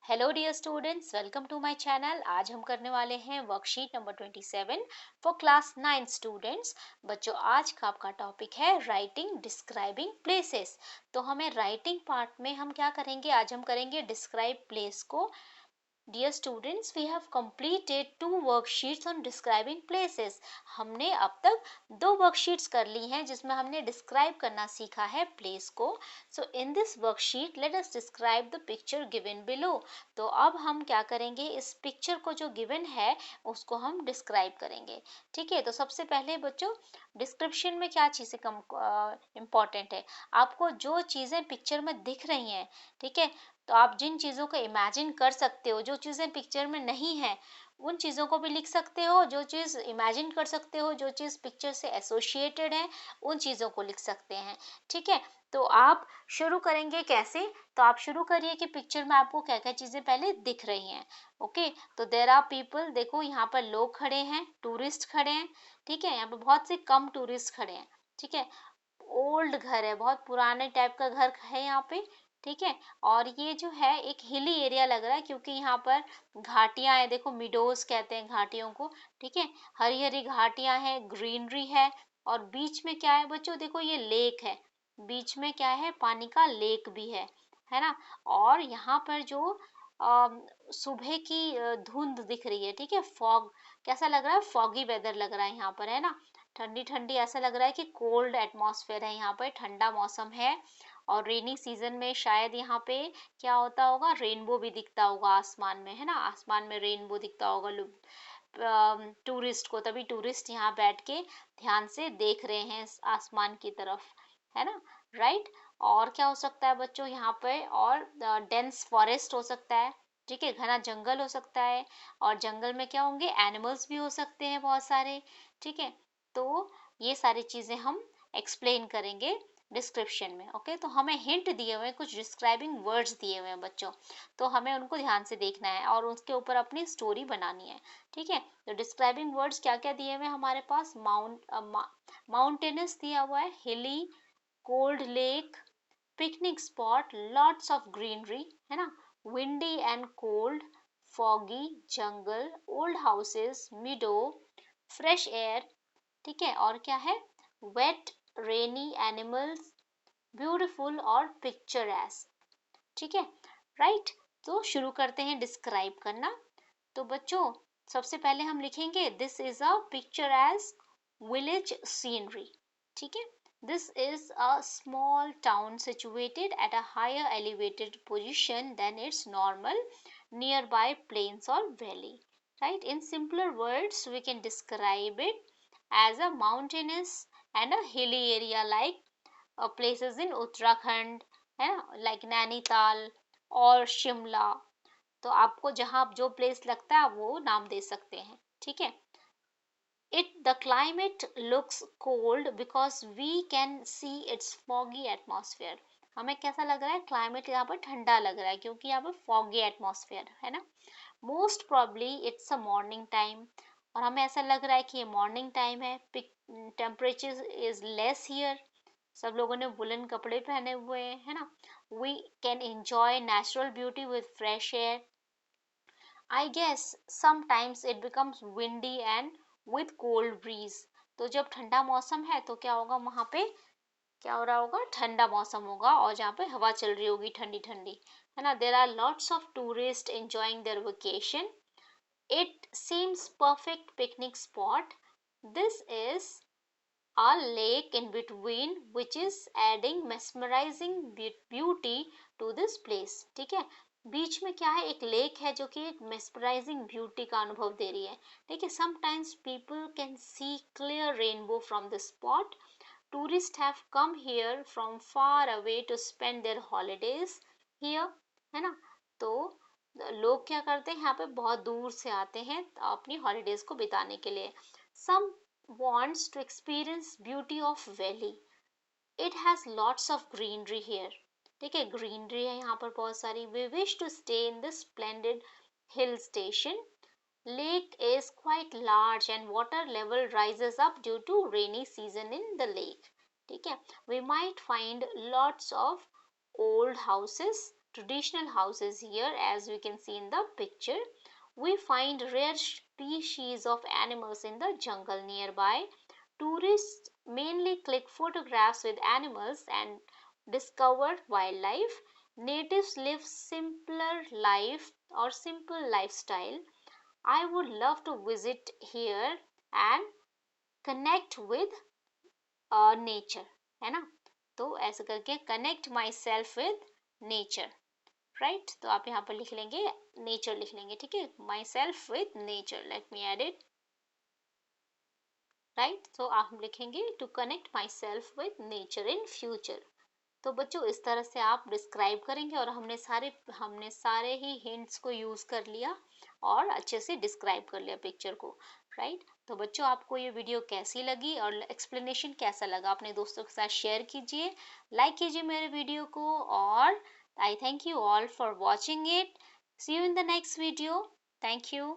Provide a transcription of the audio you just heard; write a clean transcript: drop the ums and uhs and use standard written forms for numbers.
Hello dear students, welcome to my channel. आज हम करने वाले हैं worksheet number 27 for class 9 students. बच्चों, आज का आपका टॉपिक है राइटिंग डिस्क्राइबिंग प्लेसेस। तो हमें राइटिंग पार्ट में हम क्या करेंगे, आज हम करेंगे डिस्क्राइब प्लेस को। Dear students, we have completed two worksheets on describing places. हमने अब तक दो वर्कशीट्स कर ली हैं जिसमें हमने डिस्क्राइब करना सीखा है प्लेस को। So in this worksheet let us describe the picture given below. तो अब हम क्या करेंगे, इस पिक्चर को जो गिवन है उसको हम डिस्क्राइब करेंगे। ठीक है, तो सबसे पहले बच्चों डिस्क्रिप्शन में क्या चीज़ें कम इम्पॉर्टेंट है। आपको जो चीज़ें पिक्चर में दिख रही हैं, ठीक है, तो आप जिन चीज़ों को इमेजिन कर सकते हो, जो चीज़ें पिक्चर में नहीं है उन चीज़ों को भी लिख सकते हो, जो चीज़ इमेजिन कर सकते हो, जो चीज़ पिक्चर से एसोसिएटेड है उन चीज़ों को लिख सकते हैं। ठीक है, तो आप शुरू करेंगे कैसे, तो आप शुरू करिए कि पिक्चर में आपको क्या क्या चीज़ें पहले दिख रही हैं। ओके, तो देर आर पीपल, देखो यहाँ पर लोग खड़े हैं, टूरिस्ट खड़े हैं। ठीक है, यहाँ पर बहुत से कम टूरिस्ट खड़े हैं। ठीक है, ओल्ड घर है, बहुत पुराने टाइप का घर है यहाँ पे। ठीक है, और ये जो है एक हिली एरिया लग रहा है क्योंकि यहाँ पर घाटियां हैं, देखो मिडोज कहते हैं घाटियों को। ठीक है, हरी हरी घाटियां हैं, ग्रीनरी है। और बीच में क्या है बच्चों, देखो ये लेक है, बीच में क्या है, पानी का लेक भी है ना। और यहाँ पर जो सुबह की धुंध दिख रही है, ठीक है, फॉग, कैसा लग रहा है, फॉगी वेदर लग रहा है यहाँ पर, है ना। ठंडी ठंडी ऐसा लग रहा है कि कोल्ड एटमॉस्फेयर है यहाँ पर, ठंडा मौसम है। और रेनी सीजन में शायद यहाँ पे क्या होता होगा, रेनबो भी दिखता होगा आसमान में, है ना, आसमान में रेनबो दिखता होगा टूरिस्ट को, तभी टूरिस्ट यहाँ बैठ के ध्यान से देख रहे हैं इस आसमान की तरफ, है ना। राइट, और क्या हो सकता है बच्चों यहाँ पे, और डेंस फॉरेस्ट हो सकता है। ठीक है, घना जंगल हो सकता है, और जंगल में क्या होंगे, एनिमल्स भी हो सकते हैं बहुत सारे। ठीक है, तो ये सारी चीजें हम एक्सप्लेन करेंगे डिस्क्रिप्शन में। ओके, तो हमें हिंट दिए हुए हैं, कुछ डिस्क्राइबिंग वर्ड्स दिए हुए हैं बच्चों, तो हमें उनको ध्यान से देखना है और उसके ऊपर अपनी स्टोरी बनानी है। ठीक है, तो डिस्क्राइबिंग वर्ड्स क्या क्या दिए हुए हैं हमारे पास, माउंटेनस दिया हुआ है, हिली, cold lake, picnic spot, lots of greenery, है ना, windy and cold, foggy, jungle, old houses, मिडो, fresh air. ठीक है, और क्या है, वेट, रेनी, एनिमल्स, ब्यूटीफुल और पिक्चरेस्क। ठीक है, राइट। तो शुरू करते हैं डिस्क्राइब करना। तो बच्चों सबसे पहले हम लिखेंगे this is a picturesque village scenery. ठीक है, this is a small town situated at a higher elevated position than its normal nearby plains or valley. Right, in simpler words we can describe it as a mountainous and a hilly area like places in Uttarakhand, है ना, like Nainital और शिमला। तो आपको जहाँ जो place लगता है आप वो नाम दे सकते हैं। ठीक है, it the climate looks cold because we can see its foggy atmosphere। हमें कैसा लग रहा है, क्लाइमेट यहाँ पर ठंडा लग रहा है क्योंकि यहाँ पर फॉगी एटमॉस्फेयर है ना। Most probably it's a morning time, और हमें ऐसा लग रहा है कि ये मॉर्निंग टाइम है। टेम्परेचर इज लेस हियर, सब लोगों ने वुलन कपड़े पहने हुए हैं, है ना। We can enjoy natural beauty with fresh air. I guess sometimes it becomes windy and with cold breeze. तो जब ठंडा मौसम है तो क्या होगा, वहां पे क्या हो रहा होगा, ठंडा मौसम होगा और जहाँ पे हवा चल रही होगी ठंडी ठंडी, है ना। There are lots of tourist enjoying their vacation. It seems perfect picnic spot. This is a lake in between which is adding mesmerizing beauty to this place। ठीक है, बीच में क्या है, एक लेक है जो कि एक mesmerizing beauty का अनुभव दे रही है। ठीक है, sometimes people can see clear rainbow from this spot। tourists have come here from far away to spend their holidays here, है ना। तो लोग क्या करते हैं, यहाँ पे बहुत दूर से आते हैं अपनी हॉलीडेज को बिताने के लिए। some wants to experience beauty of valley। it has lots of greenery here। ठीक है, ग्रीनरी है यहाँ पर बहुत सारी। we wish to stay in this splendid hill station। lake is quite large and water level rises up due to rainy season in the lake। ठीक है, we might find lots of old houses traditional houses here, as we can see in the picture. We find rare species of animals in the jungle nearby. Tourists mainly click photographs with animals and discover wildlife. Natives live simpler life or simple lifestyle. I would love to visit here and connect with nature, है ना। तो ऐसे करके connect myself with nature, right. तो आप यहाँ पर लिख लेंगे नेचर, लिख लेंगे, ठीक है, myself with nature, let me add it, right. तो आप लिखेंगे to connect myself with nature in future. तो बच्चों इस तरह से आप डिस्क्राइब करेंगे और हमने सारे ही हिंट्स को यूज कर लिया और अच्छे से डिस्क्राइब कर लिया पिक्चर को, राइट। तो बच्चों आपको ये वीडियो कैसी लगी और एक्सप्लेनेशन कैसा लगा अपने दोस्तों के साथ शेयर कीजिए, लाइक कीजिए मेरे वीडियो को, और I thank you all for watching it. See you in the next video. Thank you.